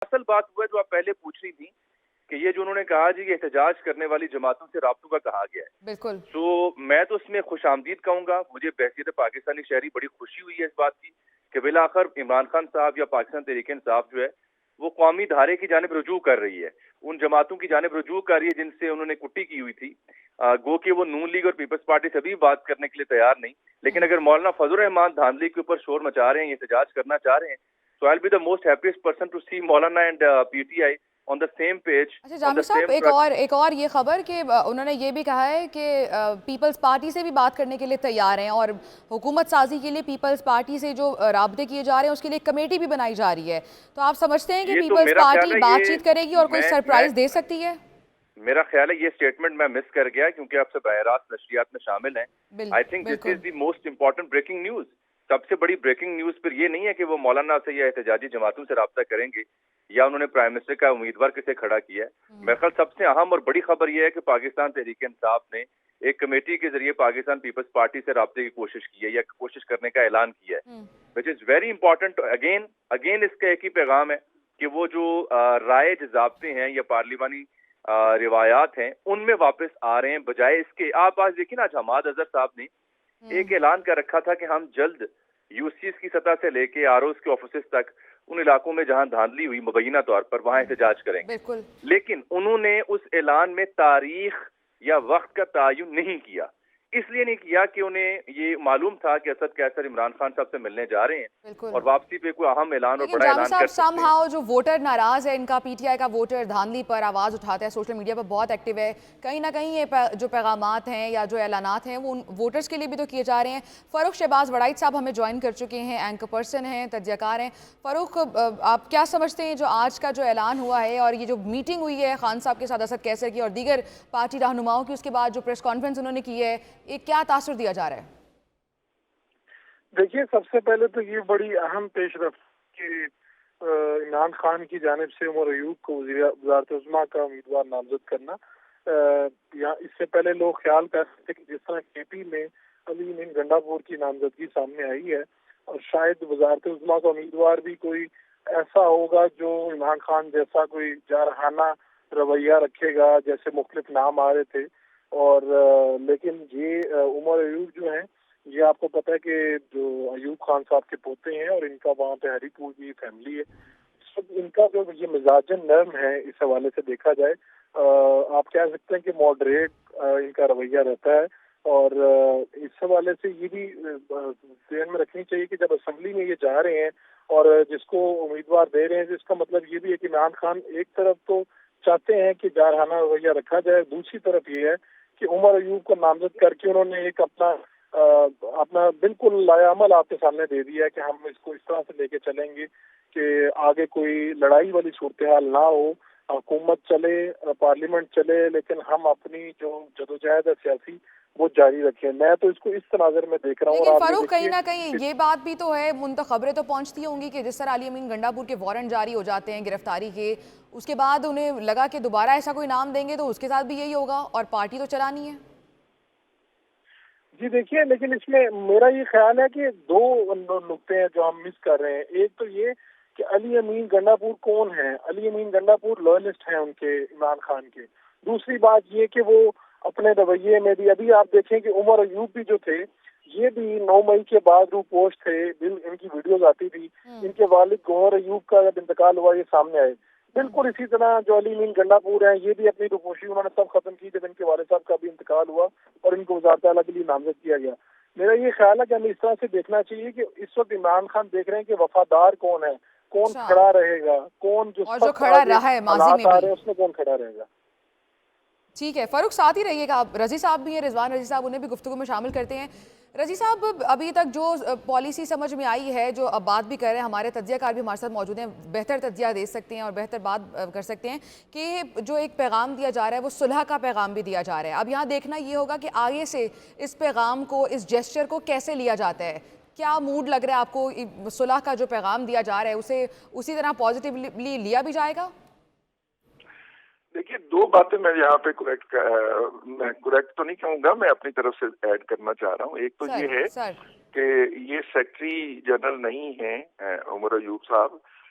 اصل بات ہوا ہے جو آپ پہلے پوچھ رہی تھی کہ یہ جو انہوں نے کہا جی کہ احتجاج کرنے والی جماعتوں سے رابطوں کا کہا گیا ہے، بالکل تو میں تو اس میں خوش آمدید کہوں گا. مجھے بحیثیت پاکستانی شہری بڑی خوشی ہوئی ہے اس بات کی کہ بالآخر عمران خان صاحب یا پاکستان تحریک انصاف جو ہے وہ قومی دھارے کی جانب رجوع کر رہی ہے، ان جماعتوں کی جانب رجوع کر رہی ہے جن سے انہوں نے کٹی کی ہوئی تھی. گو کہ وہ نون لیگ اور پیپلز پارٹی سے بھی بات کرنے کے لیے تیار نہیں، لیکن اگر مولانا فضل الرحمان دھاندلی کے اوپر شور مچا رہے ہیں، احتجاج کرنا چاہ رہے ہیں، so I'll be the most happiest person to see Maulana and PTI on the same page, اچھا on جامی the صاحب، same track. ایک اور یہ خبر کہ انہوں نے یہ بھی کہا ہے کہ پیپلز پارٹی سے بھی بات کرنے کے لیے تیار ہیں اور حکومت سازی کے لیے پیپلز پارٹی سے جو رابطے کیے جا رہے ہیں اس کے لیے ایک کمیٹی بھی بنائی جا رہی ہے. تو آپ سمجھتے ہیں کہ یہ تو پیپلز میرا خیال پارٹی ہے بات یہ چیت کرے گی اور کوئی سرپرائز دے سکتی ہے؟ میرا خیال ہے یہ سٹیٹمنٹ میں مس کر گیا کیونکہ آپ سے براہ راست نشریات میں شامل ہیں. آئی تھنک دس بالکل is the most important breaking news. سب سے بڑی بریکنگ نیوز پھر یہ نہیں ہے کہ وہ مولانا سے یا احتجاجی جماعتوں سے رابطہ کریں گے یا انہوں نے پرائم منسٹر کا امیدوار کسے کھڑا کیا ہے. میرے خیال سب سے اہم اور بڑی خبر یہ ہے کہ پاکستان تحریک انصاف نے ایک کمیٹی کے ذریعے پاکستان پیپلز پارٹی سے رابطے کی کوشش کی ہے یا کوشش کرنے کا اعلان کیا ہے، وچ از ویری امپورٹنٹ. اگین اس کا ایک ہی پیغام ہے کہ وہ جو رائج ضابطے ہیں یا پارلیمانی روایات ہیں ان میں واپس آ رہے ہیں، بجائے اس کے آپ آج دیکھیں نا حماد اظہر صاحب نے ایک اعلان کر رکھا تھا کہ ہم جلد یو سی ایس کی سطح سے لے کے آر اوز کے آفیسز تک ان علاقوں میں جہاں دھاندلی ہوئی مبینہ طور پر وہاں احتجاج کریں گے، بالکل لیکن انہوں نے اس اعلان میں تاریخ یا وقت کا تعین نہیں کیا. اس لیے نہیں کیا کہ انہیں یہ معلوم تھا کہ اسد قیصر عمران خان صاحب سے ملنے جا رہے ہیں بالکل. اور واپسی پہ کوئی اہم اعلان اور لیکن بڑا جامی اعلان صاحب کر سم سکتے ہیں. ہاؤ جو ووٹر ناراض ہے ان کا، پی ٹی آئی کا ووٹر دھاندلی پر آواز اٹھاتا ہے، سوشل میڈیا پر بہت ایکٹیو ہے، کہیں نہ کہیں یہ جو پیغامات ہیں یا جو اعلانات ہیں وہ ان ووٹرز کے لیے بھی تو کیے جا رہے ہیں. فاروق شہباز وڑائچ صاحب ہمیں جوائن کر چکے ہیں، اینکر پرسن ہیں، تجزیہ کار ہیں. فاروق، آپ کیا سمجھتے ہیں جو آج کا جو اعلان ہوا ہے اور یہ جو میٹنگ ہوئی ہے خان صاحب کے ساتھ اسد قیصر کی اور دیگر پارٹی رہنماؤں کی، اس کے بعد جو پریس کانفرنس انہوں نے کی ہے، یہ کیا تاثر دیا جا رہا ہے؟ دیکھیے، سب سے پہلے تو یہ بڑی اہم پیش رفت کہ عمران خان کی جانب سے عمر ایوب کو وزارت عظمیٰ کا امیدوار نامزد کرنا. اس سے پہلے لوگ خیال کرتے تھے کہ جس طرح کے پی میں علی امین گنڈا پور کی نامزدگی سامنے آئی ہے اور شاید وزارت عظمیٰ کا امیدوار بھی کوئی ایسا ہوگا جو عمران خان جیسا کوئی جارحانہ رویہ رکھے گا جیسے مختلف نام آ رہے تھے. اور لیکن یہ عمر ایوب جو ہیں، یہ آپ کو پتہ ہے کہ جو ایوب خان صاحب کے پوتے ہیں اور ان کا وہاں پہ ہری پور کی فیملی ہے. ان کا جو یہ مزاجن نرم ہے اس حوالے سے دیکھا جائے، آپ کہہ سکتے ہیں کہ ماڈریٹ ان کا رویہ رہتا ہے. اور اس حوالے سے یہ بھی ذہن میں رکھنی چاہیے کہ جب اسمبلی میں یہ جا رہے ہیں اور جس کو امیدوار دے رہے ہیں، تو اس کا مطلب یہ بھی ہے کہ عمران خان ایک طرف تو چاہتے ہیں کہ جارحانہ رویہ رکھا جائے، دوسری طرف یہ ہے کہ عمر ایوب کو نامزد کر کے انہوں نے ایک اپنا بالکل لایا عمل آپ کے سامنے دے دیا ہے کہ ہم اس کو اس طرح سے لے کے چلیں گے کہ آگے کوئی لڑائی والی صورتحال نہ ہو، حکومت چلے، پارلیمنٹ چلے، لیکن ہم اپنی جو جدوجہد ہے سیاسی وہ جاری رکھیں. میں تو اس کو اس تناظر میں دیکھ رہا ہوں. لیکن اور فاروق، کہیں نہ کہیں یہ بات بھی تو ہے، خبریں تو پہنچتی ہوں گی کہ جس طرح علی امین گنڈا پور کے وارنٹ جاری ہو جاتے ہیں گرفتاری کے، اس کے بعد انہیں لگا کہ دوبارہ ایسا کوئی نام دیں گے تو اس کے ساتھ بھی یہی ہوگا اور پارٹی تو چلانی ہے. جی دیکھیے، لیکن اس میں میرا یہ خیال ہے کہ دو نقطے ہیں جو ہم مس کر رہے ہیں. ایک تو یہ کہ علی امین گنڈا پور کون ہیں؟ علی امین گنڈا پور لوئلسٹ ہیں ان کے، عمران خان کے. دوسری بات یہ کہ وہ اپنے رویے میں بھی، ابھی آپ دیکھیں کہ عمر ایوب بھی جو تھے یہ بھی 9 مئی کے بعد روپوش تھے، ان کی ویڈیوز آتی تھی. ان کے والد گوہر ایوب کا جب انتقال ہوا یہ سامنے آئے. بالکل اسی طرح جو علی امین گنڈا پور ہیں یہ بھی اپنی روپوشی انہوں نے سب ختم کی جب ان کے والد صاحب کا بھی انتقال ہوا اور ان کو وزارت اعلیٰ کے لیے نامزد کیا گیا. میرا یہ خیال ہے کہ ہمیں اس طرح سے دیکھنا چاہیے کہ اس وقت عمران خان دیکھ رہے ہیں کہ وفادار کون ہے، کون کھڑا رہے گا، کون جو جو کھڑا رہا ہے ماضی میں حالات آ رہے ہیں اس میں کون کھڑا رہے گا. ٹھیک ہے فاروق، ساتھ ہی رہیے گا. رضی صاحب بھی ہیں، رضوان رضی صاحب، انہیں بھی گفتگو میں شامل کرتے ہیں. رضی صاحب، ابھی تک جو پالیسی سمجھ میں آئی ہے، جو اب بات بھی کر رہے ہیں، ہمارے تجزیہ کار بھی ہمارے ساتھ موجود ہیں، بہتر تجزیہ دے سکتے ہیں اور بہتر بات کر سکتے ہیں کہ جو ایک پیغام دیا جا رہا ہے وہ صلح کا پیغام بھی دیا جا رہا ہے. اب یہاں دیکھنا یہ ہوگا کہ آگے سے اس پیغام کو، اس جیسچر کو کیسے لیا جاتا ہے. کیا موڈ لگ رہا ہے آپ کو؟ صلح کا جو پیغام دیا جا رہا ہے اسے اسی طرح پازیٹیولی لیا بھی جائے گا؟ دیکھیے، دو باتیں میں یہاں پہ کریکٹ تو نہیں کہوں گا، میں اپنی طرف سے ایڈ کرنا چاہ رہا ہوں. ایک تو یہ ہے کہ یہ سیکرٹری جنرل نہیں ہیں عمر ایوب صاحب،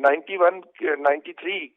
93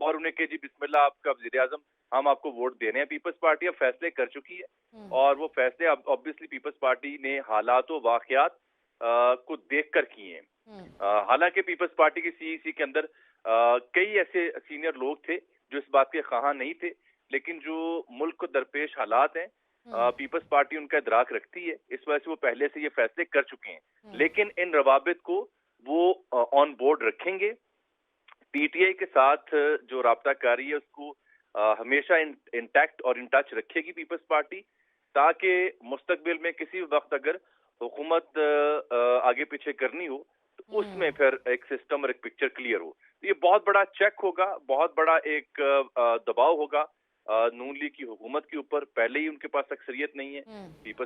اور انہیں کہ جی بسم اللہ آپ کا وزیر اعظم ہم آپ کو ووٹ دے رہے ہیں. پیپلز پارٹی اب فیصلے کر چکی ہے اور وہ فیصلے اب آبویسلی پیپلز پارٹی نے حالات و واقعات کو دیکھ کر کیے ہیں. حالانکہ پیپلز پارٹی کی سی ای سی کے اندر کئی ایسے سینئر لوگ تھے جو اس بات کے خواہاں نہیں تھے, لیکن جو ملک کو درپیش حالات ہیں پیپلز پارٹی ان کا ادراک رکھتی ہے, اس وجہ سے وہ پہلے سے یہ فیصلے کر چکے ہیں. لیکن ان روابط کو وہ آن بورڈ رکھیں گے. پی ٹی آئی کے ساتھ جو رابطہ کاری ہے اس کو ہمیشہ انٹیکٹ اور ان ٹچ رکھے گی پیپلز پارٹی, تاکہ مستقبل میں کسی وقت اگر حکومت آگے پیچھے کرنی ہو تو اس میں پھر ایک سسٹم اور ایک پکچر کلیئر ہو. یہ بہت بڑا چیک ہوگا, بہت بڑا ایک دباؤ ہوگا نون لیگ کی حکومت کے اوپر. پہلے ہی ان کے پاس اکثریت نہیں ہے. پیپلز